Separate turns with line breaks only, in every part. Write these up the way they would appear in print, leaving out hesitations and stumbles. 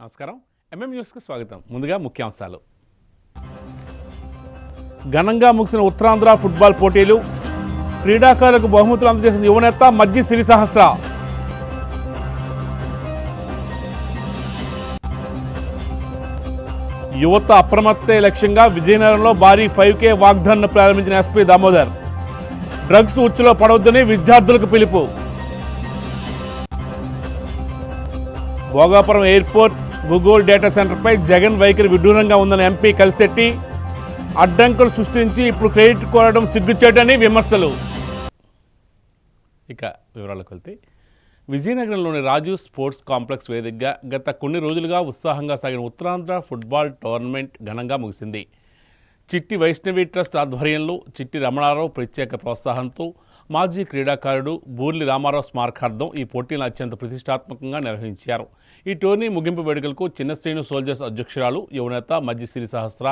నమస్కారం. న్యూస్కి స్వాగతం. ముందుగా ముఖ్యాంశాలు. ఘనంగా ముగిసిన ఉత్తరాంధ్ర ఫుట్బాల్ పోటీలు, క్రీడాకారులకు బహుమతులు అందజేసిన యువనేత మజ్జి సిరిసహస్ర. యువత అప్రమత్తే లక్ష్యంగా విజయనగరంలో భారీ 5K వాగ్దాన్ను ప్రారంభించిన ఎస్పీ దామోదర్. డ్రగ్స్ ఉచ్చులో పడవద్దని విద్యార్థులకు పిలుపు. భోగాపురం ఎయిర్పోర్ట్ గూగుల్ డేటా సెంటర్పై జగన్ వైఖరి విడ్డూరంగా ఉందని ఎంపీ కలిశెట్టి. అడ్డంకులు సృష్టించి ఇప్పుడు క్రెడిట్ కోరడం సిగ్గుచేటని విమర్శలు. ఇక వివరాలకు వెళ్తే, విజయనగరంలోని రాజు స్పోర్ట్స్ కాంప్లెక్స్ వేదికగా గత కొన్ని రోజులుగా ఉత్సాహంగా సాగిన ఉత్తరాంధ్ర ఫుట్బాల్ టోర్నమెంట్ ఘనంగా ముగిసింది. చిట్టి వైష్ణవి ట్రస్ట్ ఆధ్వర్యంలో చిట్టి రమణారావు ప్రత్యేక ప్రోత్సాహంతో మాజీ క్రీడాకారుడు బూర్లి రామారావు స్మారకార్థం ఈ పోటీలను అత్యంత ప్రతిష్టాత్మకంగా నిర్వహించారు. ఈ టోర్నీ ముగింపు వేడుకలకు చిన్న శ్రేణు సోల్జర్స్ అధ్యక్షురాలు యువనేత మజ్జి సిరిసహస్ర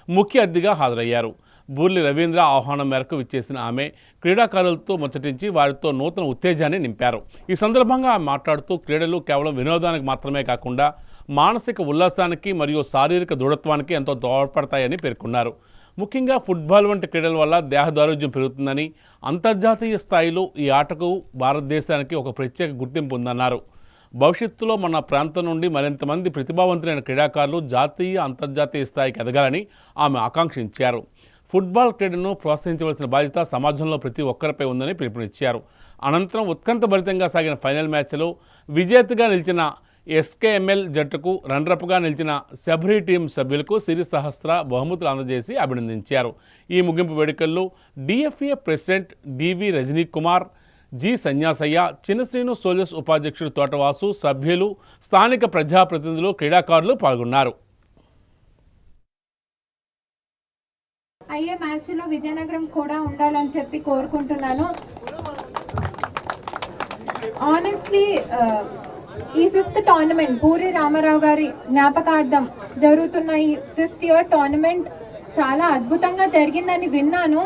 ముఖ్య అతిథిగా హాజరయ్యారు. బూర్లి రవీంద్ర ఆహ్వానం మేరకు విచ్చేసిన ఆమె క్రీడాకారులతో ముచ్చటించి వారితో నూతన ఉత్తేజాన్ని నింపారు. ఈ సందర్భంగా ఆమె మాట్లాడుతూ, క్రీడలు కేవలం వినోదానికి మాత్రమే కాకుండా మానసిక ఉల్లాసానికి మరియు శారీరక దృఢత్వానికి ఎంతో దోహదపడతాయని పేర్కొన్నారు. ముఖ్యంగా ఫుట్బాల్ వంటి క్రీడల వల్ల దేహదారోగ్యం పెరుగుతుందని, అంతర్జాతీయ స్థాయిలో ఈ ఆటకు భారతదేశానికి ఒక ప్రత్యేక గుర్తింపు ఉందన్నారు. భవిష్యత్తులో మన ప్రాంతం నుండి మరింత మంది ప్రతిభావంతులైన క్రీడాకారులు జాతీయ అంతర్జాతీయ స్థాయికి ఎదగాలని ఆమె ఆకాంక్షించారు. ఫుట్బాల్ క్రీడను ప్రోత్సహించవలసిన బాధ్యత సమాజంలో ప్రతి ఒక్కరిపై ఉందని పిలుపునిచ్చారు. అనంతరం ఉత్కంఠభరితంగా సాగిన ఫైనల్ మ్యాచ్లో విజేతగా నిలిచిన ఎస్కేఎంఎల్ జట్టుకు, రన్నరప్గా నిలిచిన శబరి టీం సభ్యులకు సిరిసహస్ర బహుమతులు అందజేసి అభినందించారు. ఈ ముగింపు వేడుకల్లో డిఎఫ్ఏ ప్రెసిడెంట్ డివి రజనీ కుమార్, జి సన్యాసయ్య, చిన్న శ్రీను సోల్జర్స్ ఉపాధ్యక్షుడు తోటవాసు, సభ్యులు, స్థానిక ప్రజాప్రతినిధులు, క్రీడాకారులు పాల్గొన్నారు.
అయ్యే మ్యాచ్లో విజయనగరం కూడా ఉండాలని చెప్పి కోరుకుంటున్నాను. ఆనెస్ట్లీ ఈ 5th టోర్నమెంట్ బూరి రామారావు గారి జ్ఞాపకార్థం జరుగుతున్న ఈ 5th ఇయర్ టోర్నమెంట్ చాలా అద్భుతంగా జరిగిందని విన్నాను.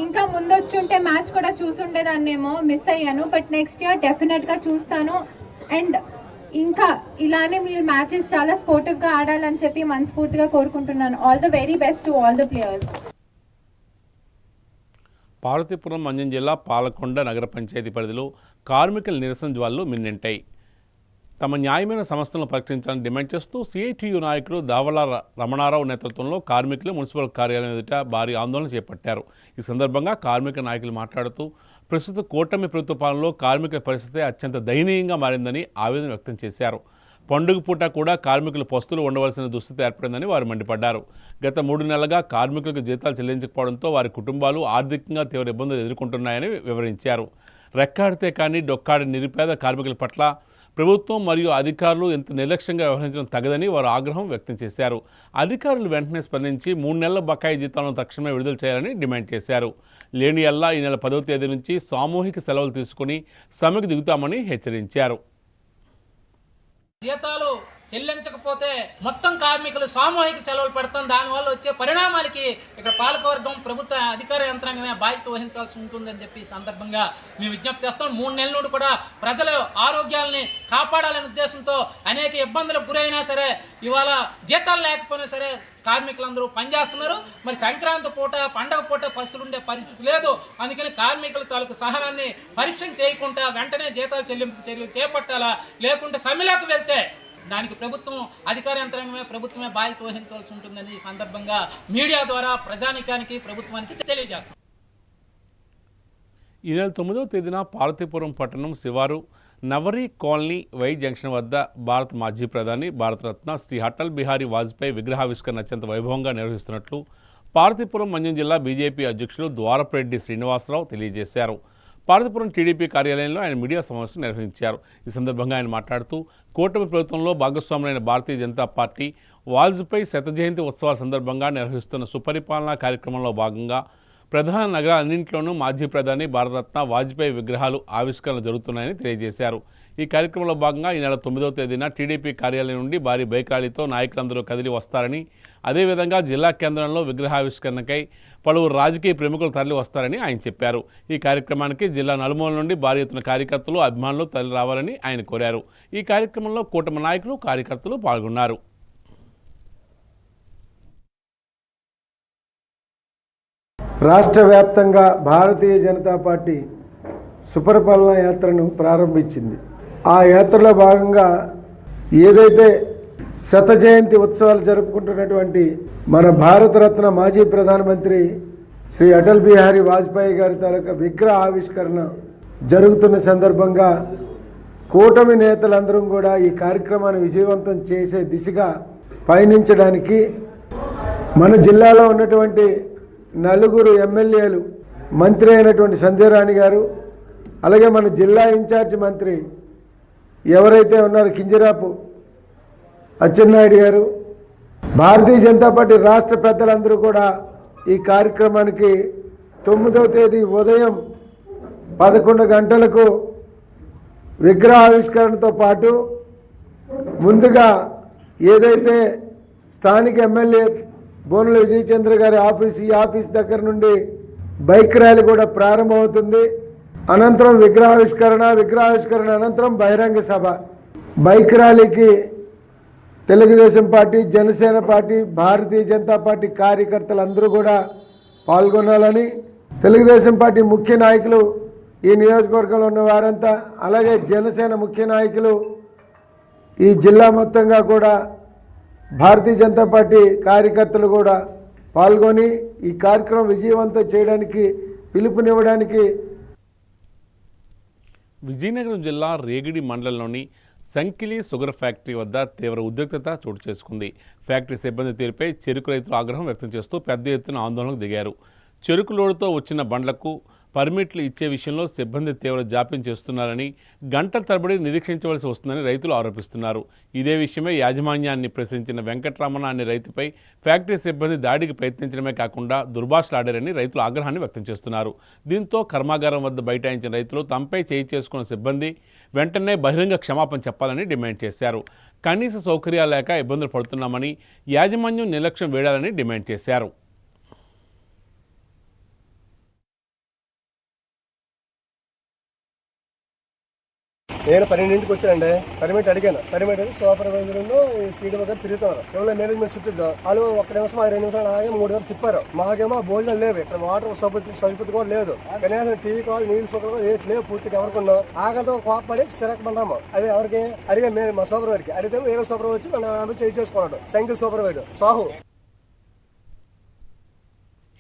ఇంకా ముందొచ్చుంటే మ్యాచ్ కూడా చూసుండేదాన్నేమో, మిస్ అయ్యాను. బట్ నెక్స్ట్ ఇయర్ డెఫినెట్గా చూస్తాను. అండ్ ఇంకా ఇలానే మీరు మ్యాచెస్ చాలా స్పోర్టివ్గా ఆడాలని చెప్పి మనస్ఫూర్తిగా కోరుకుంటున్నాను. All the very best to all the players.
Parvathipuram మంజం జిల్లా పాలకొండ నగర పంచాయతీ పరిధిలో కార్మికుల నిరసన జ్వాలలు మిన్నెంటాయి. తమ న్యాయమైన సమస్యలను పరిష్కరించాలని డిమాండ్ చేస్తూ సిఐటియు నాయకులు దావల రమణారావు నేతృత్వంలో కార్మికులు మున్సిపల్ కార్యాలయం ఎదుట భారీ ఆందోళన చేపట్టారు. ఈ సందర్భంగా కార్మిక నాయకులు మాట్లాడుతూ, ప్రస్తుత కూటమి ప్రభుత్వ పాలనలో కార్మికుల పరిస్థితి అత్యంత దయనీయంగా మారిందని ఆవేదన వ్యక్తం చేశారు. పండుగ పూట కూడా కార్మికులు పస్తులు ఉండవలసిన దుస్థితి ఏర్పడిందని వారు మండిపడ్డారు. గత 3 నెలలుగా కార్మికులకు జీతాలు చెల్లించకపోవడంతో వారి కుటుంబాలు ఆర్థికంగా తీవ్ర ఇబ్బందులు ఎదుర్కొంటున్నాయని వివరించారు. రెక్కాడితే కానీ డొక్కాడి నిరుపేద కార్మికుల పట్ల ప్రభుత్వం మరియు అధికారులు ఎంత నిర్లక్ష్యంగా వ్యవహరించడం తగదని వారు ఆగ్రహం వ్యక్తం చేశారు. అధికారులు వెంటనే స్పందించి 3 నెలల బకాయి జీతాలను తక్షణమే విడుదల చేయాలని డిమాండ్ చేశారు. లేని యల్లా ఈ నెల 10వ తేదీ నుంచి సామూహిక సెలవులు తీసుకుని సమ్మెకు దిగుతామని హెచ్చరించారు.
జీతాలు చెల్లించకపోతే మొత్తం కార్మికులు సామూహిక సెలవులు పెడతాం. దానివల్ల వచ్చే పరిణామాలకి ఇక్కడ పాలకవర్గం, ప్రభుత్వ అధికార యంత్రాంగమే బాధ్యత వహించాల్సి ఉంటుందని చెప్పి సందర్భంగా మేము విజ్ఞప్తి చేస్తాం. 3 నెలల నుండి కూడా ప్రజల ఆరోగ్యాలని కాపాడాలనే ఉద్దేశంతో అనేక ఇబ్బందులకు గురైనా సరే, ఇవాళ జీతాలు లేకపోయినా సరే కార్మికులందరూ పనిచేస్తున్నారు. మరి సంక్రాంతి పూట, పండగ పూట పస్తులు ఉండే పరిస్థితి లేదు. అందుకని కార్మికుల తాలూకు సహనాన్ని పరీక్ష చేయకుండా వెంటనే జీతాలు చెల్లింపు చర్యలు చేపట్టాలా, లేకుంటే సమ్మెలోకి వెళ్తే దానికి ప్రభుత్వం, అధికార యంత్రాంగమే, ప్రభుత్వమే బాధ్యత వహించాల్సి ఉంటుందని ఈ సందర్భంగా మీడియా ద్వారా ప్రజానికానికి, ప్రభుత్వానికి తెలియజేస్తాం.
ఈ నెల 9వ తేదీన పార్వతీపురం పట్టణం శివారు నవరీ కాలనీ వై జంక్షన్ వద్ద భారత మాజీ ప్రధాని, భారతరత్న శ్రీ అటల్ బిహారీ వాజ్పేయి విగ్రహావిష్కరణ అత్యంత వైభవంగా నిర్వహిస్తున్నట్లు పార్వతీపురం మంజం జిల్లా బీజేపీ అధ్యక్షులు ద్వారపురెడ్డి శ్రీనివాసరావు తెలియజేశారు. పార్వతీపురం టీడీపీ కార్యాలయంలో ఆయన మీడియా సమావేశం నిర్వహించారు. ఈ సందర్భంగా ఆయన మాట్లాడుతూ, కూటమి ప్రభుత్వంలో భాగస్వాములైన భారతీయ జనతా పార్టీ వాజ్పేయి శత జయంతి ఉత్సవాల సందర్భంగా నిర్వహిస్తున్న సుపరిపాలనా కార్యక్రమంలో భాగంగా ప్రధాన నగరాలన్నింటిలోనూ మాజీ ప్రధాని, భారతరత్న వాజ్పేయి విగ్రహాలు ఆవిష్కరణ జరుగుతున్నాయని తెలియజేశారు. ఈ కార్యక్రమంలో భాగంగా ఈ నెల 9వ తేదీన టీడీపీ కార్యాలయం నుండి భారీ బైక్ ర్యాలీతో నాయకులందరూ కదిలి వస్తారని, అదేవిధంగా జిల్లా కేంద్రంలో విగ్రహావిష్కరణకై పలువురు రాజకీయ ప్రముఖులు తరలి వస్తారని ఆయన చెప్పారు. ఈ కార్యక్రమానికి జిల్లా నలుమూల నుండి భారీ ఎత్తున కార్యకర్తలు, అభిమానులు తరలి రావాలని ఆయన కోరారు. ఈ కార్యక్రమంలో కూటమి నాయకులు, కార్యకర్తలు పాల్గొన్నారు.
రాష్ట్ర వ్యాప్తంగా భారతీయ జనతా పార్టీ సుపరిపాలన యాత్రను ప్రారంభించింది. ఆ యాత్రలో భాగంగా ఏదైతే శత జయంతి ఉత్సవాలు జరుపుకుంటున్నటువంటి మన భారతరత్న మాజీ ప్రధానమంత్రి శ్రీ అటల్ బిహారీ వాజ్పేయి గారి తాలూకా విగ్రహ ఆవిష్కరణ జరుగుతున్న సందర్భంగా కూటమి నేతలందరం కూడా ఈ కార్యక్రమాన్ని విజయవంతం చేసే దిశగా పయనించడానికి మన జిల్లాలో ఉన్నటువంటి నలుగురు ఎమ్మెల్యేలు, మంత్రి అయినటువంటి సంజయ్ రాణి గారు, అలాగే మన జిల్లా ఇన్ఛార్జ్ మంత్రి ఎవరైతే ఉన్నారో కింజరాపు అచ్చెన్నాయుడు గారు, భారతీయ జనతా పార్టీ రాష్ట్ర పెద్దలందరూ కూడా ఈ కార్యక్రమానికి 9వ తేదీ ఉదయం 11 గంటలకు విగ్రహ ఆవిష్కరణతో పాటు ముందుగా ఏదైతే స్థానిక ఎమ్మెల్యే బోనుల విజయచంద్ర గారి ఈ ఆఫీస్ దగ్గర నుండి బైక్ ర్యాలీ కూడా ప్రారంభమవుతుంది. అనంతరం విగ్రహావిష్కరణ అనంతరం బహిరంగ సభ. బైక్ ర్యాలీకి Telugu Desam party, Janasena party, Bharatiya Janata party కార్యకర్తలందరూ కూడా పాల్గొనాలని, తెలుగుదేశం పార్టీ ముఖ్య నాయకులు ఈ నియోజకవర్గంలో ఉన్న వారంతా, అలాగే జనసేన ముఖ్య నాయకులు ఈ జిల్లా మొత్తంగా కూడా భారతీయ జనతా పార్టీ కార్యకర్తలు కూడా పాల్గొని ఈ కార్యక్రమం విజయవంతం చేయడానికి పిలుపునివ్వడానికి.
విజయనగరం జిల్లా రేగిడి మండలంలోని సంకిలి షుగర్ ఫ్యాక్టరీ వద్ద తీవ్ర ఉద్రిక్తత చోటు చేసుకుంది. ఫ్యాక్టరీ సిబ్బంది తీరుపై చెరుకు రైతులు ఆగ్రహం వ్యక్తం చేస్తూ పెద్ద ఎత్తున ఆందోళనకు దిగారు. చెరుకు లోడుతో వచ్చిన బండ్లకు పర్మిట్లు ఇచ్చే విషయంలో సిబ్బంది తీవ్ర జాప్యం చేస్తున్నారని, గంటల తరబడి నిరీక్షించవలసి వస్తుందని రైతులు ఆరోపిస్తున్నారు. ఇదే విషయమై యాజమాన్యాన్ని ప్రశ్నించిన వెంకటరమణ అనే రైతుపై ఫ్యాక్టరీ సిబ్బంది దాడికి ప్రయత్నించడమే కాకుండా దుర్భాషలాడారని రైతులు ఆగ్రహాన్ని వ్యక్తం చేస్తున్నారు. దీంతో కర్మాగారం వద్ద బైఠాయించిన రైతులు తమపై చేయి చేసుకున్న సిబ్బంది వెంటనే బహిరంగ క్షమాపణ చెప్పాలని డిమాండ్ చేశారు. కనీస సౌకర్యాలు లేక ఇబ్బందులు పడుతున్నామని, యాజమాన్యం నిర్లక్ష్యం వేయాలని డిమాండ్ చేశారు.
నేను 12ంటికి వచ్చానండి. పర్మిట్ అడిగాను. పర్మిట్ అయితే సూపర్వైజర్ సీడీ దగ్గర తిరుగుతున్నారు. ఎవరో మేనేజ్మెంట్ చుట్టూ వాళ్ళు 1 నిమిషం 2 నిమిషాలు అలాగే 3 వరకు తిప్పారు. మాకేమో భోజనం లేవు, ఇక్కడ వాటర్ సదుపతి కూడా లేదు, కనీసం టీ కాదు, నీళ్ళు సూపర్ కూడా ఏటి లేవు. పూర్తిగా ఎవరుకున్నాం ఆగతో కోపడి సిరకమన్నాము. అదే ఎవరికి అడిగా మేము మా సూపర్వైజర్కి అడిగితే వేరే సూపర్వైజర్ వచ్చి మనం చేయి చేసుకున్నాడు. Cycle supervisor Sahu.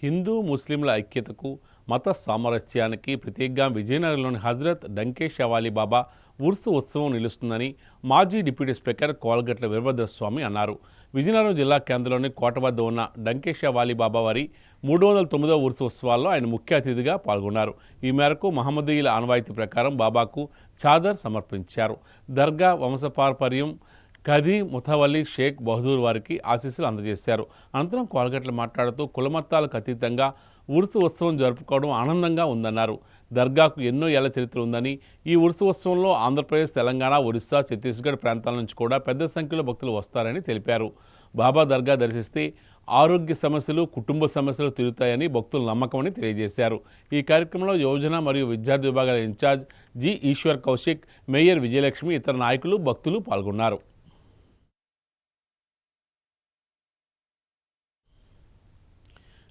హిందూ ముస్లింల ఐక్యతకు, మత సామరస్యానికి ప్రతీకగా విజయనగరంలోని హజ్రత్ డంకేష్ అవాలి బాబా ఉర్సు ఉత్సవం నిలుస్తుందని మాజీ డిప్యూటీ స్పీకర్ కోలగట్ల వీరభద్రస్వామి అన్నారు. విజయనగరం జిల్లా కేంద్రంలోని కోట వద్ద ఉన్న డంకేష్ అవాలి బాబా వారి 309వ ఉర్సు ఉత్సవాల్లో ఆయన ముఖ్య అతిథిగా పాల్గొన్నారు. ఈ మేరకు మహమ్మదీయుల ఆనవాయితీ ప్రకారం బాబాకు చాదర్ సమర్పించారు. దర్గా వంశపార్పర్యం ఖదీ ముతవల్లి షేక్ బహదూర్ వారికి ఆశీస్సులు అందజేశారు. అనంతరం కోలగట్ల మాట్లాడుతూ కులమతాలకు అతీతంగా ఉర్సు ఉత్సవం జరుపుకోవడం ఆనందంగా ఉందన్నారు. దర్గాకు ఎన్నో ఏళ్ల చరిత్ర ఉందని, ఈ ఉర్సు ఉత్సవంలో ఆంధ్రప్రదేశ్, తెలంగాణ, ఒరిస్సా, ఛత్తీస్గఢ్ ప్రాంతాల నుంచి కూడా పెద్ద సంఖ్యలో భక్తులు వస్తారని తెలిపారు. బాబా దర్గా దర్శిస్తే ఆరోగ్య సమస్యలు, కుటుంబ సమస్యలు తీరుతాయని భక్తుల నమ్మకమని తెలియజేశారు. ఈ కార్యక్రమంలో యువజన మరియు విద్యార్థి విభాగాల incharge G Eshwar Kaushik, mayor Vijayalakshmi, ఇతర నాయకులు, భక్తులు పాల్గొన్నారు.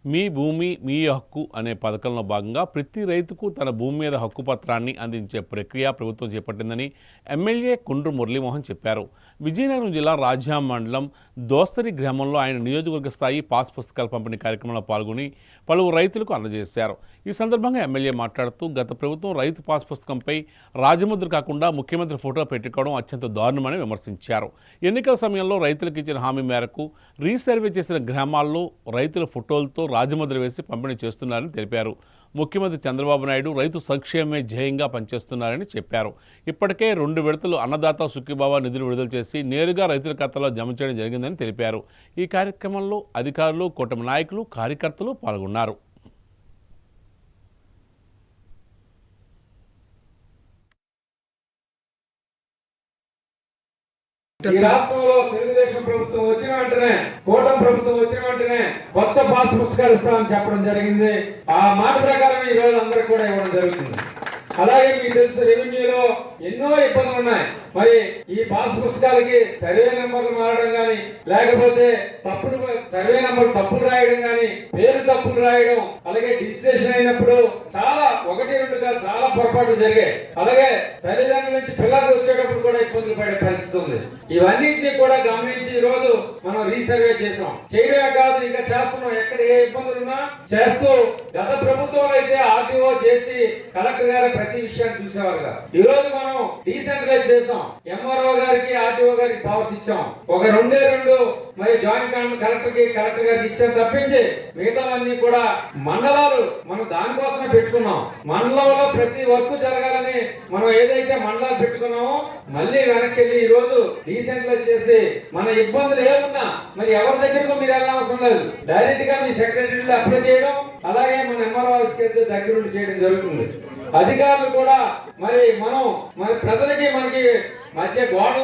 మీ భూమి మీ హక్కు అనే పథకంలో భాగంగా ప్రతి రైతుకు తన భూమి మీద హక్కు పత్రాన్ని అందించే ప్రక్రియ ప్రభుత్వం చేపట్టిందని ఎమ్మెల్యే కుండ్రు మురళీమోహన్ చెప్పారు. విజయనగరం జిల్లా రాజ్యాం మండలం దోస్తరి గ్రామంలో ఆయన నియోజకవర్గ స్థాయి పాస్ పుస్తకాల పంపిణీ కార్యక్రమంలో పాల్గొని పలువురు రైతులకు అందజేశారు. ఈ సందర్భంగా ఎమ్మెల్యే మాట్లాడుతూ గత ప్రభుత్వం రైతు పాస్ పుస్తకంపై రాజముద్ర కాకుండా ముఖ్యమంత్రి ఫోటో పెట్టుకోవడం అత్యంత దారుణమని విమర్శించారు. ఎన్నికల సమయంలో రైతులకు ఇచ్చిన హామీ మేరకు రీసర్వే చేసిన గ్రామాల్లో రైతుల ఫోటోలతో రాజముద్ర వేసి పంపిణీ చేస్తున్నారని తెలిపారు. ముఖ్యమంత్రి చంద్రబాబు నాయుడు రైతు సంక్షేమమే ధ్యేయంగా పనిచేస్తున్నారని చెప్పారు. ఇప్పటికే 2 విడతలు అన్నదాత సుఖీభావ నిధులు విడుదల చేసి నేరుగా రైతుల ఖాతాలో జమ చేయడం జరిగిందని తెలిపారు. ఈ కార్యక్రమంలో అధికారులు, కూటమి నాయకులు, కార్యకర్తలు పాల్గొన్నారు.
ఈ రాష్ట్రంలో తెలుగుదేశం ప్రభుత్వం వచ్చిన వెంటనే, కూటమి ప్రభుత్వం వచ్చిన వెంటనే కొత్త పాస్ పుస్తకాలు ఇస్తామని చెప్పడం జరిగింది. ఆ మాట ప్రకారం ఈ రోజు అందరికి కూడా ఇవ్వడం జరుగుతుంది. అలాగే మీకు తెలుసు, రెవెన్యూలో ఎన్నో ఇబ్బందులు ఉన్నాయి. మరి ఈ పాస్ పుస్తకాలకి సర్వే నెంబర్లు మారడం గాని, లేకపోతే సర్వే నెంబర్ తప్పులు రాయడం గాని, పేరు తప్పులు రాయడం, అలాగే డిజిటేషన్ అయినప్పుడు చాలా 1-2గా చాలా పొరపాట్లు జరిగాయి. అలాగే తల్లిదండ్రుల నుంచి పిల్లలు వచ్చేటప్పుడు కూడా ఇబ్బందులు పడే పరిస్థితి ఉంది. ఇవన్నింటినీ కూడా గమనించి ఈ రోజు మనం రీసర్వే చేసాం. చేయడమే కాదు, ఇంకా చేస్తున్నాం. ఎక్కడ ఏ ఇబ్బందులు ఉన్నా చేస్తూ, గత ప్రభుత్వంలో అయితే ఆర్టీఓ చేసి కలెక్టర్ గారు ప్రతి విషయాన్ని చూసేవారుగా. ఈ రోజు మనం డీసెంట్రలైజ్ చేసాం. ఎంఆర్ఓ గారికి, ఆర్టీఓ గారికి పవర్స్ ఇచ్చాం. ఒక 2 మరి జాయింట్ కలెక్టర్ గారికి ఇచ్చాం తప్పించి మిగతావన్నీ కూడా మండలాలు మనం దానికోసమే పెట్టుకున్నాం. మండలంలో ప్రతి వర్క్ జరగాలని మనం ఏదైతే మండలాలు పెట్టుకున్నామో మళ్ళీ వెనక్కి వెళ్ళి ఈ రోజు డీసెంట్రలైజ్ చేసి మన ఇబ్బందులు ఏమున్నా మరి ఎవరి దగ్గరకు మీరు వెళ్ళనవసరం లేదు, డైరెక్ట్ గా మీ సెక్రటరీలో అప్లై చేయడం, అలాగే మన ఎంఆర్ఓ ఆఫీస్కి వెళ్తే దగ్గరుండి చేయడం జరుగుతుంది. అధికారులు కూడా మరి ప్రజలకి మనకి మధ్య గోడ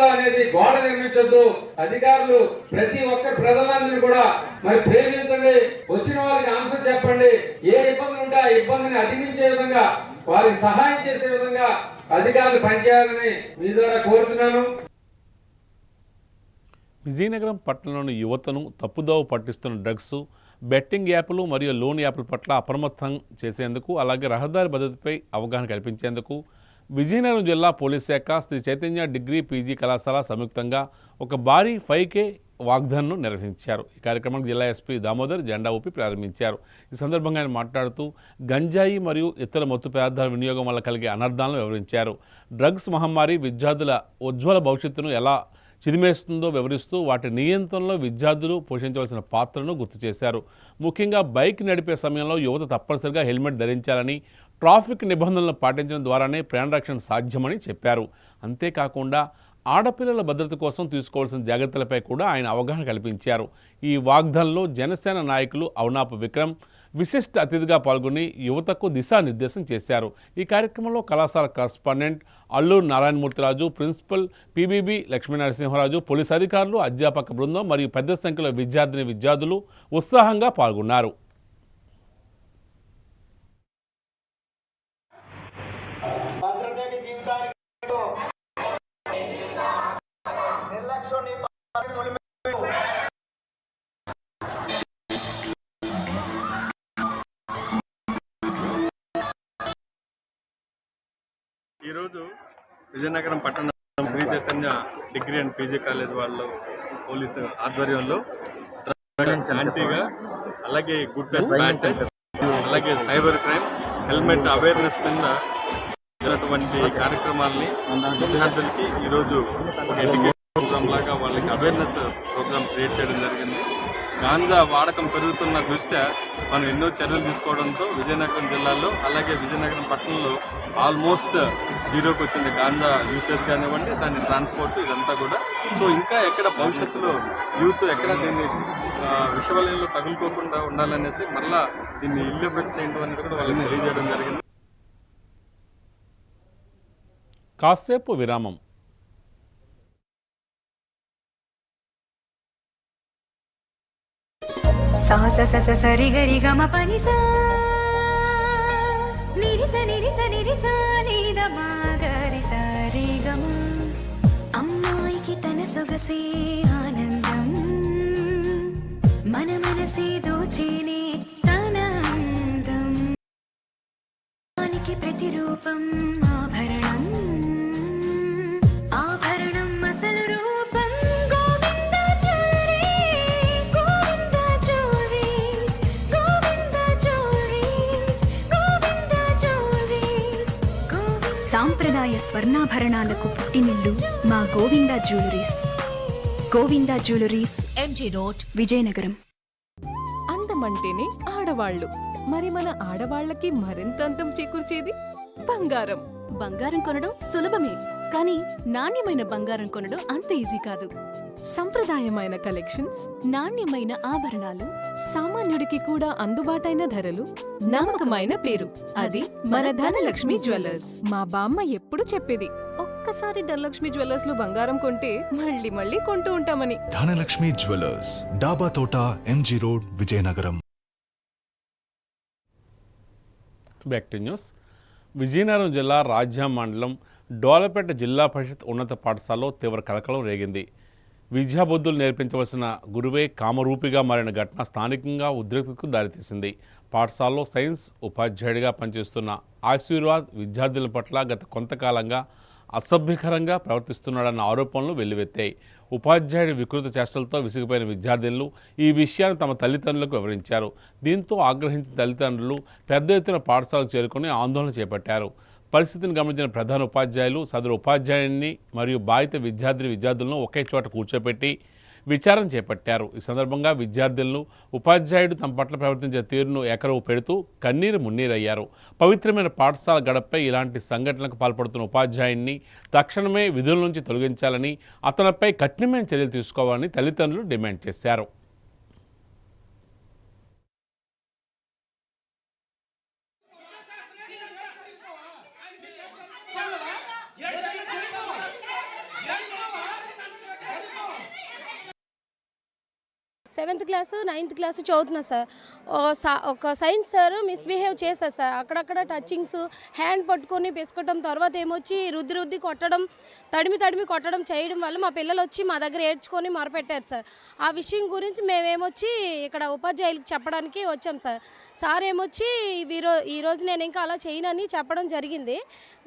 నిర్మించొద్దు. అధికారులు ప్రతి ఒక్క ప్రజలందరినీ కూడా మరి ప్రేమించండి. వచ్చిన వాళ్ళకి ఆన్సర్ చెప్పండి. ఏ ఇబ్బందులు ఉంటే ఆ ఇబ్బందిని అధిగమించే విధంగా, వారికి సహాయం చేసే విధంగా అధికారులు పనిచేయాలని మీ ద్వారా కోరుతున్నాను.
విజయనగరం పట్టణంలోని యువతను తప్పుదోవ పట్టిస్తున్న డ్రగ్స్, బెట్టింగ్ యాప్లు మరియు లోన్ యాప్ల పట్ల అప్రమత్తం చేసేందుకు, అలాగే రహదారి భద్రతపై అవగాహన కల్పించేందుకు విజయనగరం జిల్లా పోలీస్ శాఖ, శ్రీ చైతన్య డిగ్రీ పీజీ కళాశాల సంయుక్తంగా ఒక భారీ 5K వాగ్దాన్ను నిర్వహించారు. ఈ కార్యక్రమానికి జిల్లా ఎస్పీ దామోదర్ జెండా ఊపి ప్రారంభించారు. ఈ సందర్భంగా ఆయన మాట్లాడుతూ గంజాయి మరియు ఇతర మత్తు పదార్థాల వినియోగం వల్ల కలిగే అనర్థాలను వివరించారు. డ్రగ్స్ మహమ్మారి విద్యార్థుల ఉజ్వల భవిష్యత్తును ఎలా చిదిమేస్తుందో వివరిస్తూ వాటి నియంత్రణలో విద్యార్థులు పోషించవలసిన పాత్రను గుర్తు చేశారు. ముఖ్యంగా బైక్ నడిపే సమయంలో యువత తప్పనిసరిగా హెల్మెట్ ధరించాలని, ట్రాఫిక్ నిబంధనలను పాటించడం ద్వారానే ప్రాణరక్షణ సాధ్యమని చెప్పారు. అంతేకాకుండా ఆడపిల్లల భద్రత కోసం తీసుకోవాల్సిన జాగ్రత్తలపై కూడా ఆయన అవగాహన కల్పించారు. ఈ వాగ్దానంలో జనసేన నాయకులు అవునాపు విక్రమ్ విశిష్ట అతిథిగా పాల్గొని యువతకు దిశానిర్దేశం చేశారు. ఈ కార్యక్రమంలో కళాశాల correspondent Alluru Narayanamurthyraju, principal PBB Lakshminarasimharaju, police అధికారులు, అధ్యాపక బృందం మరియు పెద్ద సంఖ్యలో విద్యార్థులు ఉత్సాహంగా పాల్గొన్నారు.
ఈరోజు విజయనగరం పట్టణ Sri Chaitanya degree and PG college వాళ్ళు పోలీసు ఆధ్వర్యంలో యాంటీగా, అలాగే గుడ్ అండ్ బ్యాడ్, అలాగే సైబర్ క్రైమ్, హెల్మెట్ అవేర్నెస్ కింద ఉన్నటువంటి కార్యక్రమాలని విద్యార్థులకి ఈరోజు ఒక ఎడ్యుకేషన్ ప్రోగ్రామ్ లాగా వాళ్ళకి అవేర్నెస్ ప్రోగ్రామ్ క్రియేట్ చేయడం జరిగింది. గాంజా వాడకం పెరుగుతున్న దృష్ట్యా మనం ఎన్నో చర్యలు తీసుకోవడంతో విజయనగరం జిల్లాలో, అలాగే విజయనగరం పట్టణంలో ఆల్మోస్ట్ జీరోకి వచ్చింది గాంజా యూసేజ్ కానివ్వండి, దాని ట్రాన్స్పోర్ట్, ఇదంతా కూడా. సో ఇంకా ఎక్కడ భవిష్యత్తులో యూత్ ఎక్కడ దీన్ని విషవలయంలో తగులుకోకుండా ఉండాలనేసి మళ్ళా దీన్ని ఇల్లు ఎఫెక్ట్స్ ఏంటో అనేది కూడా వాళ్ళకి తెలియజేయడం జరిగింది.
కాసేపు విరామం.
సా స స స సరి గరి గమ పని సా నిరి స నిరి స నిరి సా ని ద మా గరి స రి గమ. అమ్మాయికి తన సొగసే ఆనందం, మన మనసే దోచేనే తన అందం, దానికి ప్రతిరూపం ఆభరణం, ఆభరణం అసలు రూపం Govinda jewelleries, Govinda jewelleries, Govinda jewelleries, Govinda jewelleries. సాంప్రదాయ స్వర్ణాభరణాలకు పుట్టినిల్లు మా Govinda jewelleries. Govinda jewelleries, MG road, Vizianagaram.
అందమంటేనే ఆడవాళ్ళు, మరి మన ఆడవాళ్ళకి మరింత అందం చేకూర్చేది బంగారం. బంగారం కొనడం సులభమే, కానీ నాణ్యమైన బంగారం కొనడం అంత ఈజీ కాదు. సంప్రదాయమైన కలెక్షన్స్, నాణ్యమైన ఆభరణాలు, సామాన్యుడికి కూడా అందుబాటైన ధరలు, నమ్మకమైన పేరు, అది మన ధనలక్ష్మి జ్యువెలర్స్. మా బామ్మ ఎప్పుడు చెప్పేది, ఒక్క ఒక్కసారి ధనలక్ష్మి జ్యువెలర్స్ లో బంగారం కొంటే మళ్ళీ మళ్ళీ కొంటూ ఉంటామని.
ధనలక్ష్మి జ్యువెలర్స్, డాబా తోట, MG road, Vizianagaram.
Back to news. Vizianagaram జిల్లా రాజ్యం మండలం డోలపేట జిల్లా పరిషత్ ఉన్నత పాఠశాలలో తీవ్ర కలకలం రేగింది. విద్యాబుద్ధులు నేర్పించవలసిన గురువే కామరూపిగా మారిన ఘటన స్థానికంగా ఉద్రిక్తతకు దారితీసింది. పాఠశాలలో సైన్స్ ఉపాధ్యాయుడిగా పనిచేస్తున్న ఆశీర్వాద్ విద్యార్థుల పట్ల గత కొంతకాలంగా అసభ్యకరంగా ప్రవర్తిస్తున్నాడన్న ఆరోపణలు వెల్లువెత్తాయి. ఉపాధ్యాయుడి వికృత చేష్టలతో విసిగిపోయిన విద్యార్థులు ఈ విషయాన్ని తమ తల్లిదండ్రులకు వివరించారు. దీంతో ఆగ్రహించిన తల్లిదండ్రులు పెద్ద ఎత్తున పాఠశాలకు చేరుకుని ఆందోళన చేపట్టారు. పరిస్థితిని గమనించిన ప్రధాన ఉపాధ్యాయులు సదరు ఉపాధ్యాయుడిని మరియు బాధిత విద్యార్థులను ఒకే చోట కూర్చోపెట్టి విచారణ చేపట్టారు. ఈ సందర్భంగా విద్యార్థులను ఉపాధ్యాయుడు తమ పట్ల ప్రవర్తించే తీరును ఎకరవు పెడుతూ కన్నీరు మున్నీరయ్యారు. పవిత్రమైన పాఠశాల గడపపై ఇలాంటి సంఘటనలకు పాల్పడుతున్న ఉపాధ్యాయుడిని తక్షణమే విధుల నుంచి తొలగించాలని, అతనిపై కఠినమైన చర్యలు తీసుకోవాలని తల్లిదండ్రులు డిమాండ్ చేశారు.
సెవెంత్ క్లాసు 9th క్లాసు చదువుతున్నా సార్. ఒక సైన్స్ సార్ మిస్బిహేవ్ చేశారు సార్. అక్కడక్కడ టచింగ్స్, హ్యాండ్ పట్టుకొని పెసుకోవడం, తర్వాత ఏమొచ్చి రుద్ది కొట్టడం, తడిమి కొట్టడం చేయడం వల్ల మా పిల్లలు వచ్చి మా దగ్గర ఏడ్చుకొని మొరపెట్టారు సార్. ఆ విషయం గురించి మేమేమొచ్చి ఇక్కడ ఉపాధ్యాయులకు చెప్పడానికి వచ్చాం సార్. సార్ ఏమొచ్చి ఈరోజు నేను ఇంకా అలా చేయనని చెప్పడం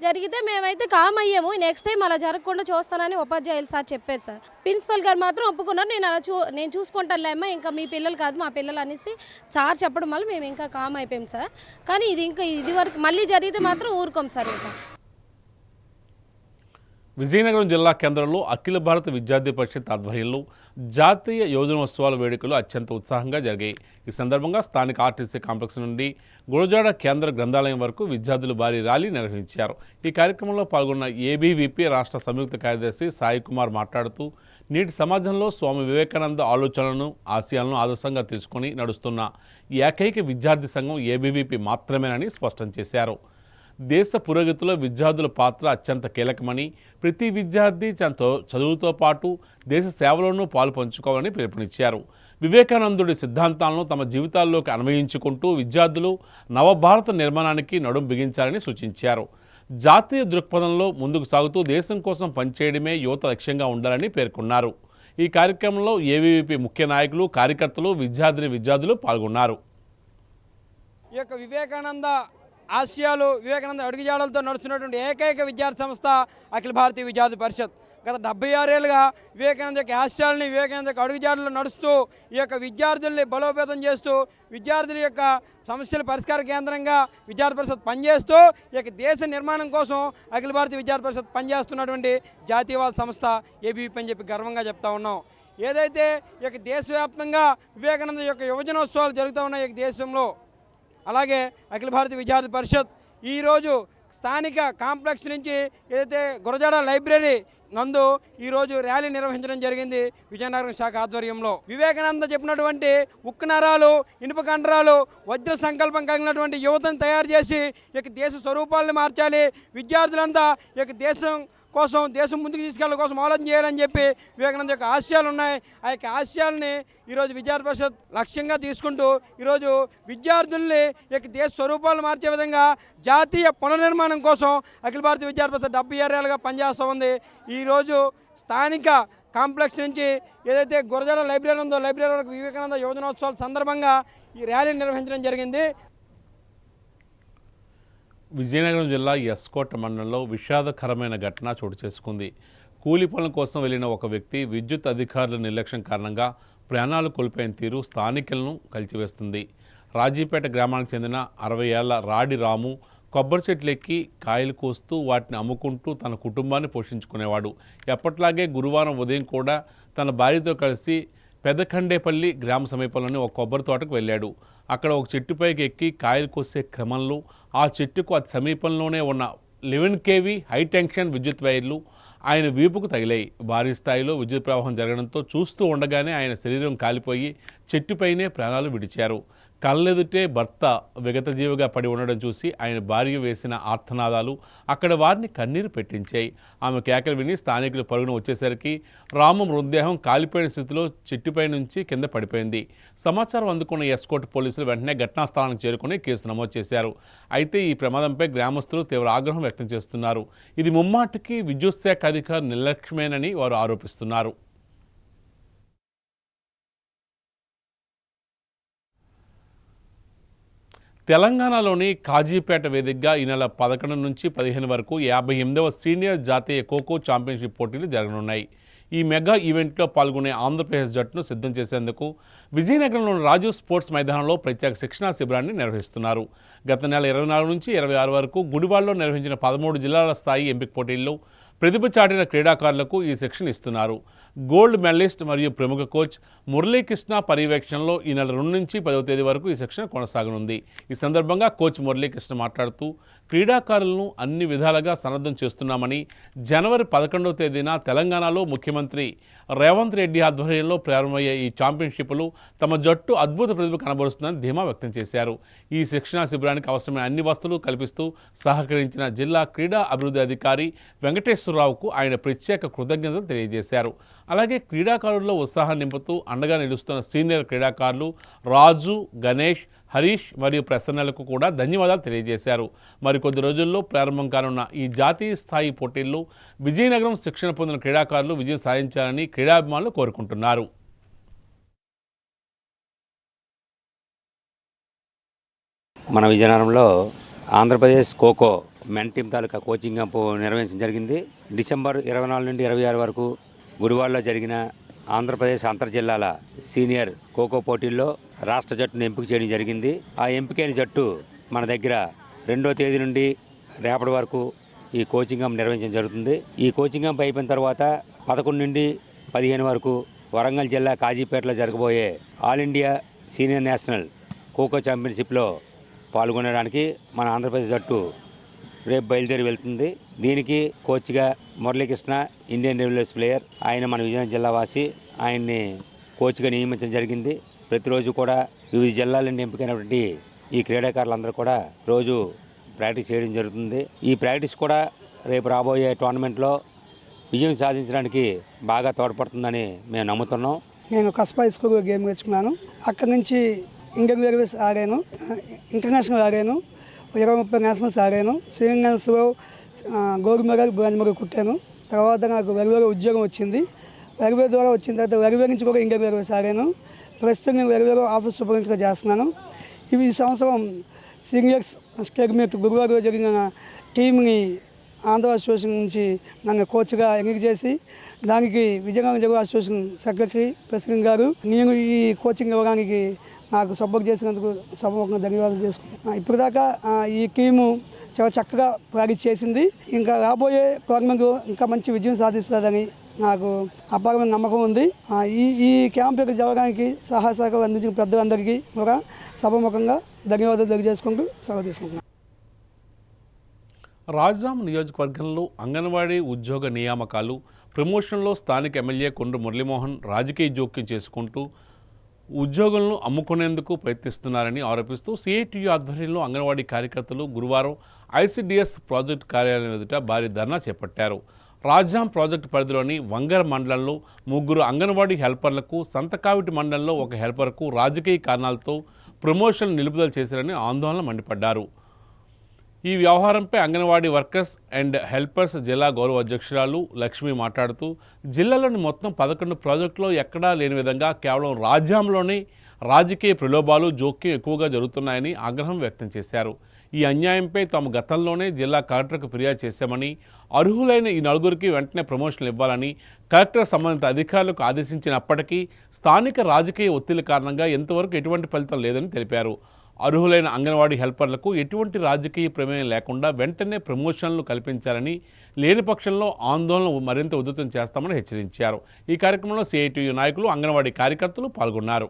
జరిగితే మేమైతే కామ్ అయ్యాము. నెక్స్ట్ టైం అలా జరగకుండా చూస్తానని ఉపాధ్యాయులు సార్ చెప్పారు సార్. ప్రిన్సిపల్ గారు మాత్రం ఒప్పుకున్నారు. నేను చూసుకుంటానులే అమ్మా, ఇంకా మీ పిల్లలు కాదు మా పిల్లలు అనేసి సార్ చెప్పడం వల్ల మేము ఇంకా కామ్ అయిపోయాం సార్. కానీ ఇది వరకు మళ్ళీ జరిగితే మాత్రం ఊరుకోం సార్. ఇంకా
విజయనగరం జిల్లా కేంద్రంలో అఖిల భారత విద్యార్థి పరిషత్ ఆధ్వర్యంలో జాతీయ యువజనోత్సవాల వేడుకలు అత్యంత ఉత్సాహంగా జరిగాయి. ఈ సందర్భంగా స్థానిక ఆర్టీసీ కాంప్లెక్స్ నుండి గురజాడ కేంద్ర గ్రంథాలయం వరకు విద్యార్థులు భారీ ర్యాలీ నిర్వహించారు. ఈ కార్యక్రమంలో పాల్గొన్న ఏబీవీపీ రాష్ట్ర సంయుక్త కార్యదర్శి సాయి కుమార్ మాట్లాడుతూ నేటి సమాజంలో స్వామి వివేకానంద ఆలోచనలను, ఆశయాలను ఆదర్శంగా తీసుకుని నడుస్తున్న ఏకైక విద్యార్థి సంఘం ఏబీవీపీ మాత్రమేనని స్పష్టం చేశారు. దేశ పురోగతిలో విద్యార్థుల పాత్ర అత్యంత కీలకమని, ప్రతి విద్యార్థి చదువుతో పాటు దేశ సేవలోనూ పాలు పంచుకోవాలని పిలుపునిచ్చారు. వివేకానందుడి సిద్ధాంతాలను తమ జీవితాల్లోకి అన్వయించుకుంటూ విద్యార్థులు నవభారత నిర్మాణానికి నడుం బిగించాలని సూచించారు. జాతీయ దృక్పథంలో ముందుకు సాగుతూ దేశం కోసం పనిచేయడమే యువత లక్ష్యంగా ఉండాలని పేర్కొన్నారు. ఈ కార్యక్రమంలో ఏబీవీపీ ముఖ్య నాయకులు, కార్యకర్తలు, విద్యార్థులు పాల్గొన్నారు.
ఈ యొక్క వివేకానంద ఆశయాలు, వివేకానంద అడుగుజాడలతో నడుస్తున్నటువంటి ఏకైక విద్యార్థి సంస్థ అఖిల భారతీయ విద్యార్థి పరిషత్. గత 76 ఏళ్ళుగా వివేకానంద యొక్క ఆశయాలని, వివేకానంద యొక్క అడుగుజాడల్లో నడుస్తూ ఈ యొక్క విద్యార్థుల్ని బలోపేతం చేస్తూ విద్యార్థుల యొక్క సమస్యల పరిష్కార కేంద్రంగా విద్యార్థి పరిషత్ పనిచేస్తూ ఈ యొక్క దేశ నిర్మాణం కోసం అఖిల భారతీయ విద్యార్థి పరిషత్ పనిచేస్తున్నటువంటి జాతీయవాద సంస్థ ఏబీవీపీ అని చెప్పి గర్వంగా చెప్తా ఉన్నాం. ఏదైతే ఈ యొక్క దేశవ్యాప్తంగా వివేకానంద యొక్క యువజనోత్సవాలు జరుగుతూ ఉన్నాయి ఈ దేశంలో, అలాగే అఖిల భారతీయ విద్యార్థి పరిషత్ ఈరోజు స్థానిక కాంప్లెక్స్ నుంచి ఏదైతే గురజాడ లైబ్రరీ నందు ఈరోజు ర్యాలీ నిర్వహించడం జరిగింది విజయనగరం శాఖ ఆధ్వర్యంలో. వివేకానంద చెప్పినటువంటి ఉక్కు నరాలు, ఇనుప కండరాలు, వజ్ర సంకల్పం కలిగినటువంటి యువతను తయారు చేసి ఈ యొక్క దేశ స్వరూపాలను మార్చాలి, విద్యార్థులంతా ఈ యొక్క దేశం ముందుకు తీసుకెళ్ళడం కోసం ఆలోచన చేయాలని చెప్పి వివేకానంద యొక్క ఆశయాలు ఉన్నాయి. ఆ యొక్క ఆశయాలని ఈరోజు విద్యార్థి పరిషత్ లక్ష్యంగా తీసుకుంటూ ఈరోజు విద్యార్థుల్ని ఈ యొక్క దేశ స్వరూపాలను మార్చే విధంగా జాతీయ పునర్నిర్మాణం కోసం అఖిల భారతీయ విద్యార్థి పరిషత్ 76 ఏళ్ళుగా పనిచేస్తూ ఉంది. ఈరోజు స్థానిక కాంప్లెక్స్ నుంచి ఏదైతే గురజాడ లైబ్రరీ ఉందో లైబ్రరీ వరకు వివేకానంద యువజనోత్సవాల సందర్భంగా ఈ ర్యాలీ నిర్వహించడం జరిగింది.
విజయనగరం జిల్లా ఎస్కోట మండలంలో విషాదకరమైన ఘటన చోటు చేసుకుంది. కూలి పనుల కోసం వెళ్లిన ఒక వ్యక్తి విద్యుత్ అధికారుల నిర్లక్ష్యం కారణంగా ప్రాణాలు కోల్పోయిన తీరు స్థానికులను కలిచివేస్తుంది. రాజీపేట గ్రామానికి చెందిన 60 ఏళ్ల రాడి రాము కొబ్బరి చెట్లు ఎక్కి కాయలు కోస్తూ వాటిని అమ్ముకుంటూ తన కుటుంబాన్ని పోషించుకునేవాడు. ఎప్పట్లాగే గురువారం ఉదయం కూడా తన భార్యతో కలిసి పెదకండేపల్లి గ్రామ సమీపంలోని ఒక కొబ్బరి తోటకు వెళ్ళాడు. అక్కడ ఒక చెట్టుపైకి ఎక్కి కాయలు కోసే క్రమంలో ఆ చెట్టుకు అతి సమీపంలోనే ఉన్న 11 kV హై టెన్షన్ విద్యుత్ వైర్లు ఆయన వీపుకు తగిలాయి. భారీ స్థాయిలో విద్యుత్ ప్రవాహం జరగడంతో చూస్తూ ఉండగానే ఆయన శరీరం కాలిపోయి చెట్టుపైనే ప్రాణాలు విడిచారు. కళ్ళెదుటే భర్త విగతజీవిగా పడి ఉండడం చూసి ఆయన భార్య వేసిన ఆర్తనాదాలు అక్కడ వారిని కన్నీరు పెట్టించాయి. ఆమె కేకలు విని స్థానికులు పరుగున వచ్చేసరికి రాము మృతదేహం కాలిపోయిన స్థితిలో చెట్టుపై నుంచి కింద పడిపోయింది. సమాచారం అందుకున్న ఎస్కోట్ పోలీసులు వెంటనే ఘటనా స్థలానికి చేరుకుని కేసు నమోదు చేశారు. అయితే ఈ ప్రమాదంపై గ్రామస్తులు తీవ్ర ఆగ్రహం వ్యక్తం చేస్తున్నారు. ఇది ముమ్మాటికి విద్యుత్ శాఖ అధికారులు నిర్లక్ష్యమేనని వారు ఆరోపిస్తున్నారు. తెలంగాణలోని కాజీపేట వేదికగా ఈ నెల 11 నుంచి 15 వరకు 58వ సీనియర్ జాతీయ ఖోఖో ఛాంపియన్షిప్ పోటీలు జరగనున్నాయి. ఈ మెగా ఈవెంట్లో పాల్గొనే ఆంధ్రప్రదేశ్ జట్టును సిద్ధం చేసేందుకు విజయనగరంలోని రాజు స్పోర్ట్స్ మైదానంలో ప్రత్యేక శిక్షణా శిబిరాన్ని నిర్వహిస్తున్నారు. గత నెల 24 నుంచి 26 వరకు గుడివాడలో నిర్వహించిన 13 జిల్లాల స్థాయి ఎంపిక పోటీల్లో ప్రతిభ చాటిన క్రీడాకారులకు ఈ శిక్షణ ఇస్తున్నారు. గోల్డ్ మెడలిస్ట్ మరియు ప్రముఖ కోచ్ మురళీకృష్ణ పర్యవేక్షణలో ఈ నెల 2 నుంచి 10వ తేదీ వరకు ఈ శిక్షణ కొనసాగనుంది. ఈ సందర్భంగా కోచ్ మురళీకృష్ణ మాట్లాడుతూ క్రీడాకారులను అన్ని విధాలుగా సన్నద్ధం చేస్తున్నామని, జనవరి 11వ తేదీన తెలంగాణలో ముఖ్యమంత్రి రేవంత్ రెడ్డి ఆధ్వర్యంలో ప్రారంభమయ్యే ఈ ఛాంపియన్షిప్లు తమ జట్టు అద్భుత ప్రతిభ కనబరుస్తుందని ధీమా వ్యక్తం చేశారు. ఈ శిక్షణా శిబిరానికి అవసరమైన అన్ని వసతులు కల్పిస్తూ సహకరించిన జిల్లా క్రీడా అభివృద్ధి అధికారి వెంకటేశ్వరరావుకు ఆయన ప్రత్యేక కృతజ్ఞతలు తెలియజేశారు. అలాగే క్రీడాకారుల్లో ఉత్సాహం నింపుతూ అండగా నిలుస్తున్న సీనియర్ క్రీడాకారులు రాజు, గణేష్, హరీష్ మరియు ప్రసన్నలకు కూడా ధన్యవాదాలు తెలియజేశారు. మరికొద్ది రోజుల్లో ప్రారంభం కానున్న ఈ జాతీయ స్థాయి పోటీల్లో విజయనగరం శిక్షణ పొందిన క్రీడాకారులు విజయం సాధించాలని క్రీడాభిమానులు కోరుకుంటున్నారు.
మన విజయనగరంలో ఆంధ్రప్రదేశ్ ఖోఖో మెన్ టీం తాలూకా కోచింగ్ క్యాంపు నిర్వహించడం జరిగింది. డిసెంబర్ 24 నుండి 26 వరకు గుడివాడలో జరిగిన ఆంధ్రప్రదేశ్ అంతర్జిల్లాల సీనియర్ ఖోఖో పోటీల్లో రాష్ట్ర జట్టును ఎంపిక చేయడం జరిగింది. ఆ ఎంపికైన జట్టు మన దగ్గర 2వ తేదీ నుండి రేపటి వరకు ఈ కోచింగ్ క్యాంప్ నిర్వహించడం జరుగుతుంది. ఈ కోచింగ్ క్యాంప్ అయిపోయిన తర్వాత 11 నుండి 15 వరకు వరంగల్ జిల్లా కాజీపేటలో జరగబోయే all India senior national kho kho ఛాంపియన్షిప్లో పాల్గొనడానికి మన ఆంధ్రప్రదేశ్ జట్టు రేపు బయలుదేరి వెళ్తుంది. దీనికి కోచ్గా మురళీకృష్ణ, ఇండియన్ రెవెన్యూస్ ప్లేయర్, ఆయన మన విజయనగరం జిల్లా వాసి, ఆయన్ని కోచ్గా నియమించడం జరిగింది. ప్రతిరోజు కూడా వివిధ జిల్లాల నుండి ఎంపికైనటువంటి ఈ క్రీడాకారులందరూ కూడా రోజు ప్రాక్టీస్ చేయడం జరుగుతుంది. ఈ ప్రాక్టీస్ కూడా రేపు రాబోయే టోర్నమెంట్లో విజయం సాధించడానికి బాగా తోడ్పడుతుందని మేము నమ్ముతున్నాం.
నేను కస్బా హై స్కూల్ గేమ్ నేర్చుకున్నాను. అక్కడి నుంచి ఇండియన్ రైల్వేస్ ఆడాను, ఇంటర్నేషనల్ ఆడాను, 20-30 నేషనల్స్ ఆడాను. శ్రీలంకన్స్లో గోల్డ్ మెడల్, బ్రాంజ్ మెడల్ కుట్టాను. తర్వాత నాకు రైల్వేలో ఉద్యోగం వచ్చింది. రైల్వే ద్వారా వచ్చిన తర్వాత రైల్వే నుంచి కూడా ఇండియన్ రైల్వేస్ ఆడాను. ప్రస్తుతం నేను రైల్వేలో ఆఫీస్ సూపరింటెండెంట్గా చేస్తున్నాను. ఈ సంవత్సరం సీనియర్స్ స్టేట్ మీట్ గురువారంలో జరిగిన టీంని ఆంధ్ర అసోసియేషన్ నుంచి నన్ను కోచ్గా ఎన్నిక చేసి దానికి విజయనగరం జిల్లా అసోసియేషన్ సెక్రటరీ ప్రెసిడెంట్ గారు నేను ఈ కోచింగ్ ఇవ్వడానికి నాకు సపోర్ట్ చేసినందుకు సభముఖంగా ధన్యవాదాలు చేసుకున్నాను. ఇప్పటిదాకా ఈ టీము చాలా చక్కగా ప్రాక్టీస్ చేసింది. ఇంకా రాబోయే టోర్నమెంట్లో ఇంకా మంచి విజయం సాధిస్తుందని నాకు అపారమైన నమ్మకం ఉంది. ఈ క్యాంప్ యొక్క జరగడానికి సహాయ సహకారం అందించిన పెద్దలందరికీ కూడా సభముఖంగా ధన్యవాదాలు తెలియజేసుకుంటూ సెలవు తీసుకుంటున్నాను.
రాజాం నియోజకవర్గంలో అంగన్వాడీ ఉద్యోగ నియామకాలు, ప్రమోషన్లో స్థానిక ఎమ్మెల్యే కొండ్రు మురళీమోహన్ రాజకీయ జోక్యం చేసుకుంటూ ఉద్యోగులను అమ్ముకునేందుకు ప్రయత్నిస్తున్నారని ఆరోపిస్తూ సిఐటియు ఆధ్వర్యంలో అంగన్వాడీ కార్యకర్తలు గురువారం ఐసిడిఎస్ ప్రాజెక్టు కార్యాలయం ఎదుట భారీ ధర్నా చేపట్టారు. రాజాం ప్రాజెక్టు పరిధిలోని వంగర మండలంలో 3 అంగన్వాడీ హెల్పర్లకు, సంతకావిటి మండలంలో 1 హెల్పర్కు రాజకీయ కారణాలతో ప్రమోషన్ నిలుపుదల చేశారని ఆందోళన మండిపడ్డారు. ఈ వ్యవహారంపై అంగన్వాడీ వర్కర్స్ అండ్ హెల్పర్స్ జిల్లా గౌరవ అధ్యక్షురాలు లక్ష్మి మాట్లాడుతూ జిల్లాలోని మొత్తం 11 ప్రాజెక్టులో ఎక్కడా లేని విధంగా కేవలం రాజ్యాంలోనే రాజకీయ ప్రలోభాలు, జోక్యం ఎక్కువగా జరుగుతున్నాయని ఆగ్రహం వ్యక్తం చేశారు. ఈ అన్యాయంపై తాము గతంలోనే జిల్లా కలెక్టర్కు ఫిర్యాదు చేశామని, అర్హులైన ఈ 4గురికి వెంటనే ప్రమోషన్లు ఇవ్వాలని కలెక్టర్ సంబంధిత అధికారులకు ఆదేశించినప్పటికీ స్థానిక రాజకీయ ఒత్తిడి కారణంగా ఎంతవరకు ఎటువంటి ఫలితం లేదని తెలిపారు. అర్హులైన అంగన్వాడీ హెల్పర్లకు ఎటువంటి రాజకీయ ప్రమేయం లేకుండా వెంటనే ప్రమోషన్లు కల్పించాలని, లేని పక్షంలో ఆందోళన మరింత ఉధృతం చేస్తామని హెచ్చరించారు. ఈ కార్యక్రమంలో సిఐటియు నాయకులు, అంగన్వాడీ కార్యకర్తలు పాల్గొన్నారు.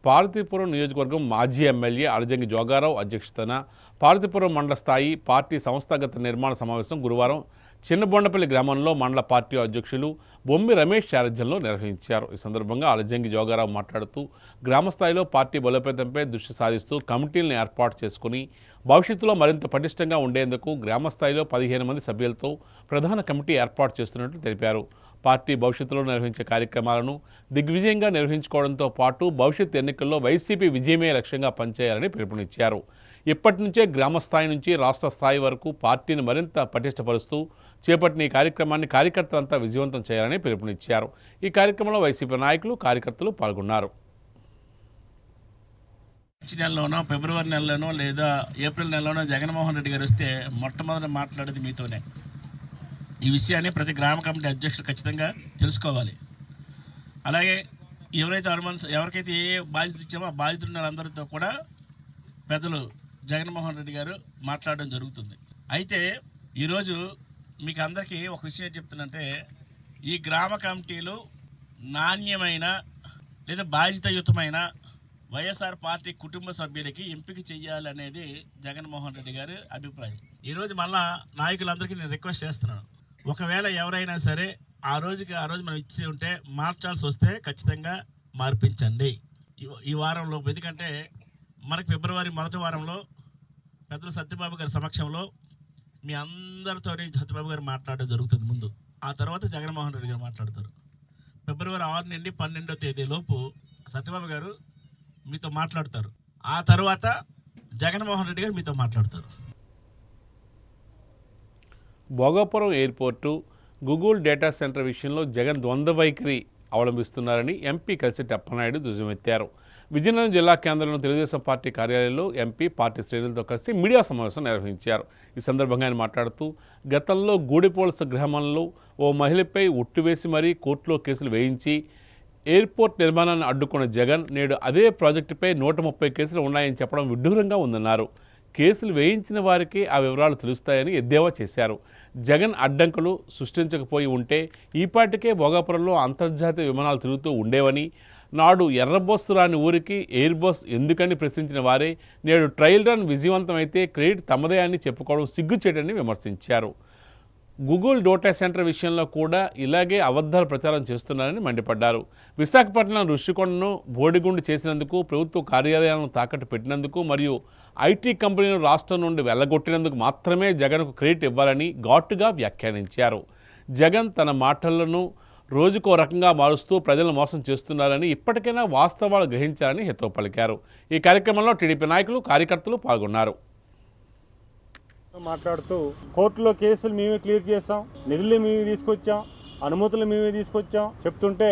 పార్వతీపురం నియోజకవర్గం మాజీ ఎమ్మెల్యే అలజంగి జోగారావు అధ్యక్షతన పార్వతీపురం మండల స్థాయి పార్టీ సంస్థాగత నిర్మాణ సమావేశం గురువారం చిన్నబొండపల్లి గ్రామంలో మండల పార్టీ అధ్యక్షులు బొమ్మి రమేష్ సారథ్యంలో నిర్వహించారు. ఈ సందర్భంగా అలజంగి జోగారావు మాట్లాడుతూ గ్రామస్థాయిలో పార్టీ బలోపేతంపై దృష్టి సాధిస్తూ కమిటీలను ఏర్పాటు చేసుకుని భవిష్యత్తులో మరింత పటిష్టంగా ఉండేందుకు గ్రామస్థాయిలో 15 మంది సభ్యులతో ప్రధాన కమిటీ ఏర్పాటు చేస్తున్నట్లు తెలిపారు. పార్టీ భవిష్యత్తులో నిర్వహించే కార్యక్రమాలను దిగ్విజయంగా నిర్వహించుకోవడంతో పాటు భవిష్యత్ ఎన్నికల్లో వైసీపీ విజయమే లక్ష్యంగా పనిచేయాలని పిలుపునిచ్చారు. ఇప్పటి నుంచే గ్రామస్థాయి నుంచి రాష్ట్ర స్థాయి వరకు పార్టీని మరింత పటిష్టపరుస్తూ చేపట్టిన ఈ కార్యక్రమాన్ని కార్యకర్తలంతా విజయవంతం చేయాలని పిలుపునిచ్చారు. ఈ కార్యక్రమంలో వైసీపీ నాయకులు, కార్యకర్తలు పాల్గొన్నారు.
మార్చి నెలలోనో, ఫిబ్రవరి నెలలోనో లేదా ఏప్రిల్ నెలలోనో జగన్మోహన్ రెడ్డి గారు వస్తే మొట్టమొదటి మాట్లాడేది మీతోనే. ఈ విషయాన్ని ప్రతి గ్రామ కమిటీ అధ్యక్షులు ఖచ్చితంగా తెలుసుకోవాలి. అలాగే ఎవరికైతే ఏ బాధ్యత ఇచ్చామో ఆ బాధ్యతలు ఉన్న అందరితో కూడా పెద్దలు జగన్మోహన్ రెడ్డి గారు మాట్లాడడం జరుగుతుంది. అయితే ఈరోజు మీకు అందరికీ ఒక విషయం చెప్తున్నంటే, ఈ గ్రామ కమిటీలు నాణ్యమైన లేదా బాధ్యతాయుతమైన వైఎస్ఆర్ పార్టీ కుటుంబ సభ్యులకి ఎంపిక చేయాలనేది జగన్మోహన్ రెడ్డి గారి అభిప్రాయం. ఈరోజు మళ్ళా నాయకులందరికీ నేను రిక్వెస్ట్ చేస్తున్నాను, ఒకవేళ ఎవరైనా సరే ఆ రోజు మనం ఇచ్చి ఉంటే మార్చాల్సి వస్తే ఖచ్చితంగా మార్పించండి ఈ వారంలో. ఎందుకంటే మనకి ఫిబ్రవరి మొదటి వారంలో పెద్దలు సత్యబాబు గారి సమక్షంలో మీ అందరితో సత్యబాబు గారు మాట్లాడడం జరుగుతుంది ముందు. ఆ తర్వాత జగన్మోహన్ రెడ్డి గారు మాట్లాడతారు. ఫిబ్రవరి 6 నుండి 12వ తేదీ లోపు సత్యబాబు గారు మీతో మాట్లాడతారు. ఆ తర్వాత జగన్మోహన్ రెడ్డి గారు మీతో మాట్లాడతారు.
Bhogapuram airport Google data centre విషయంలో జగన్ ద్వంద్వ వైఖరి అవలంబిస్తున్నారని ఎంపీ కలిసిటి అప్పలనాయుడు ధ్వజమెత్తారు. విజయనగరం జిల్లా కేంద్రంలో తెలుగుదేశం పార్టీ కార్యాలయంలో ఎంపీ పార్టీ శ్రేణులతో కలిసి మీడియా సమావేశం నిర్వహించారు. ఈ సందర్భంగా ఆయన మాట్లాడుతూ గతంలో గూడిపోల్స గ్రామంలో ఓ మహిళపై ఉట్టువేసి మరీ కోర్టులో కేసులు వేయించి ఎయిర్పోర్ట్ నిర్మాణాన్ని అడ్డుకున్న జగన్ నేడు అదే ప్రాజెక్టుపై 130 కేసులు ఉన్నాయని చెప్పడం విడ్డూరంగా ఉందన్నారు. కేసులు వేయించిన వారికి ఆ వివరాలు తెలుస్తాయని ఎద్దేవా చేశారు. జగన్ అడ్డంకులు సృష్టించకపోయి ఉంటే ఈపాటికే భోగాపురంలో అంతర్జాతీయ విమానాలు తిరుగుతూ ఉండేవని, నాడు ఎర్రబస్సు రాని ఊరికి ఎయిర్ బస్ ఎందుకని ప్రశ్నించిన వారే నేడు ట్రయల్ రన్ విజయవంతమైతే క్రెడిట్ తమదే అని చెప్పుకోవడం సిగ్గుచేటని విమర్శించారు. గూగుల్ డేటా సెంటర్ విషయంలో కూడా ఇలాగే అబద్ధాలు ప్రచారం చేస్తున్నారని మండిపడ్డారు. విశాఖపట్నం ఋషికొండను బోడిగుండు చేసినందుకు, ప్రభుత్వ కార్యాలయాలను తాకట్టు పెట్టినందుకు మరియు ఐటీ కంపెనీలు రాష్ట్రం నుండి వెళ్ళగొట్టినందుకు మాత్రమే జగన్కు క్రెడిట్ ఇవ్వాలని ఘాటుగా వ్యాఖ్యానించారు. జగన్ తన మాటలను రోజుకో రకంగా మారుస్తూ ప్రజలను మోసం చేస్తున్నారని, ఇప్పటికైనా వాస్తవాలు గ్రహించాలని హితవు పలికారు. ఈ కార్యక్రమంలో టీడీపీ నాయకులు, కార్యకర్తలు పాల్గొన్నారు.
మాట్లాడుతూ కోర్టులో కేసులు మేమే క్లియర్ చేస్తాం, నిధులు మేమే తీసుకొచ్చాం, అనుమతులు మేమే తీసుకొచ్చాం చెప్తుంటే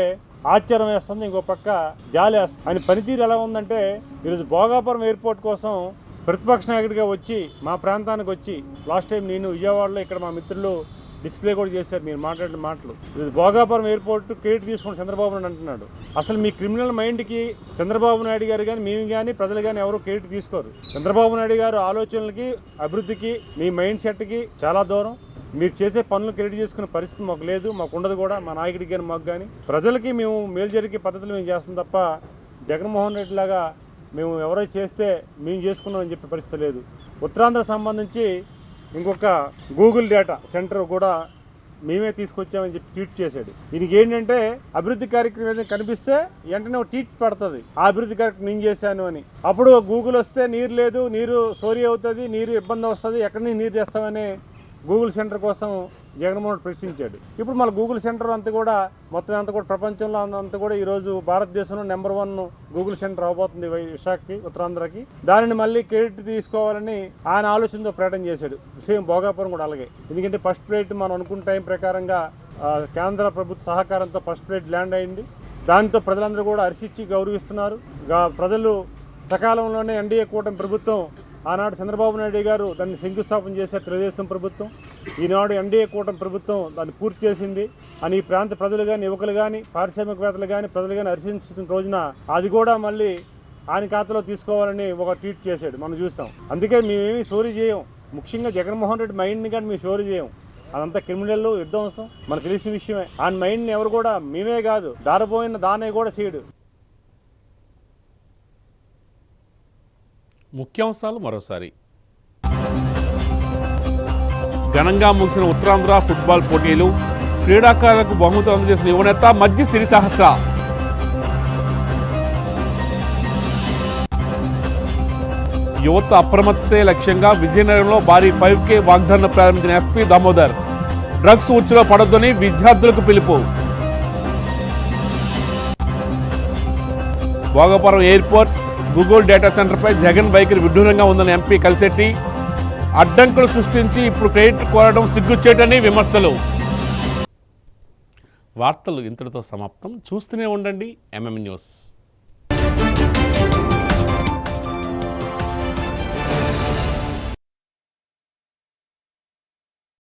ఆశ్చర్యం వేస్తుంది, ఇంకో పక్క జాలి వేస్తుంది. ఆయన పనితీరు ఎలా ఉందంటే, ఈరోజు భోగాపురం ఎయిర్పోర్ట్ కోసం ప్రతిపక్ష నాయకుడిగా వచ్చి మా ప్రాంతానికి వచ్చి, లాస్ట్ టైం నేను విజయవాడలో ఇక్కడ మా మిత్రులు డిస్ప్లే కూడా చేశారు మీరు మాట్లాడిన మాటలు. భోగాపురం ఎయిర్పోర్ట్ క్రెడిట్ తీసుకుని చంద్రబాబు నాయుడు అంటున్నాడు. అసలు మీ క్రిమినల్ మైండ్కి చంద్రబాబు నాయుడు గారు కానీ, మేము కానీ, ప్రజలు కానీ ఎవరు క్రెడిట్ తీసుకోరు. చంద్రబాబు నాయుడు గారు ఆలోచనలకి, అభివృద్ధికి, మీ మైండ్ సెట్కి చాలా దూరం. మీరు చేసే పనులు క్రెడిట్ చేసుకునే పరిస్థితి మాకు లేదు, మాకు ఉండదు కూడా, మా నాయకుడికి కానీ మాకు కానీ. ప్రజలకి మేము మేలు జరిగే పద్ధతులు మేము చేస్తాం తప్ప జగన్మోహన్ రెడ్డి లాగా మేము ఎవరైతే చేస్తే మేము చేసుకున్నామని చెప్పే పరిస్థితి లేదు. ఉత్తరాంధ్ర సంబంధించి ఇంకొక గూగుల్ డేటా సెంటర్ కూడా మేమే తీసుకొచ్చామని చెప్పి ట్వీట్ చేశాడు. దీనికి ఏంటంటే అభివృద్ధి కార్యక్రమం ఏదైనా కనిపిస్తే వెంటనే ఒక ట్వీట్ పడుతుంది, ఆ అభివృద్ధి కార్యక్రమం నేను చేశాను అని. అప్పుడు గూగుల్ వస్తే నీరు లేదు, నీరు సోరీ అవుతుంది, నీరు ఇబ్బంది వస్తుంది, ఎక్కడి నుంచి నీరు తెస్తామని గూగుల్ సెంటర్ కోసం జగన్మోహన్ ప్రశ్నించాడు. ఇప్పుడు మన గూగుల్ సెంటర్ అంతా కూడా మొత్తం అంతా కూడా ప్రపంచంలో అంతా కూడా ఈరోజు భారతదేశంలో నెంబర్ 1 గూగుల్ సెంటర్ అవబోతుంది విశాఖకి, ఉత్తరాంధ్రకి. దానిని మళ్ళీ క్రెడిట్ తీసుకోవాలని ఆయన ఆలోచనతో ప్రకటన చేశాడు. సేమ్ భోగాపురం కూడా అలాగే. ఎందుకంటే ఫస్ట్ ఫ్లైట్ మనం అనుకున్న టైం ప్రకారంగా కేంద్ర ప్రభుత్వ సహకారంతో ఫస్ట్ ఫ్లైట్ ల్యాండ్ అయింది. దాంతో ప్రజలందరూ కూడా హర్షించి గౌరవిస్తున్నారు. ప్రజలు సకాలంలోనే ఎన్డీఏ కూటమి ప్రభుత్వం, ఆనాడు చంద్రబాబు నాయుడు గారు దాన్ని శంకుస్థాపన చేశారు తెలుగుదేశం ప్రభుత్వం, ఈనాడు ఎన్డీఏ కూటమి ప్రభుత్వం దాన్ని పూర్తి చేసింది అని ఈ ప్రాంత ప్రజలు కానీ, యువకులు కానీ, పారిశ్రామికవేత్తలు కానీ, ప్రజలు కానీ హర్షించిన రోజున అది కూడా మళ్ళీ ఆయన ఖాతాలో తీసుకోవాలని ఒక ట్వీట్ చేశాడు, మనం చూసాం. అందుకే మేమేమి చోరీ చేయం, ముఖ్యంగా జగన్మోహన్ రెడ్డి మైండ్ని కానీ మేము చోరీ చేయం. అదంతా క్రిమినల్ విధ్వంసం మనకు తెలిసిన విషయమే. ఆయన మైండ్ని ఎవరు కూడా, మేమే కాదు, దారిపోయిన దానే కూడా చేయడు.
ముఖ్యాంశాలు మరోసారి. ఘనంగా ముగిసిన ఉత్తరాంధ్ర ఫుట్బాల్ పోటీలు. క్రీడాకారులకు బహుమతులు అందజేసిన యువనేత మజ్జి సిరి సహస్ర. యువత అప్రమత్తే లక్ష్యంగా విజయనగరంలో భారీ 5K వాగ్దానం ప్రారంభించిన ఎస్పీ దామోదర్. డ్రగ్స్ ఉచ్చులో పడొద్దని విద్యార్థులకు పిలుపు. భోగపురం ఎయిర్పోర్ట్ గూగుల్ డేటా సెంటర్పై జగన్ వైఖరి విడ్డూరంగా ఉందని ఎంపీ కలిశెట్టి. అడ్డంకులు సృష్టించి ఇప్పుడు క్రెడిట్ కోరడం సిగ్గుచేటని విమర్శలు. వార్తలు ఇంతటితో సమాప్తం. చూస్తూనే ఉండండి ఎంఎం న్యూస్.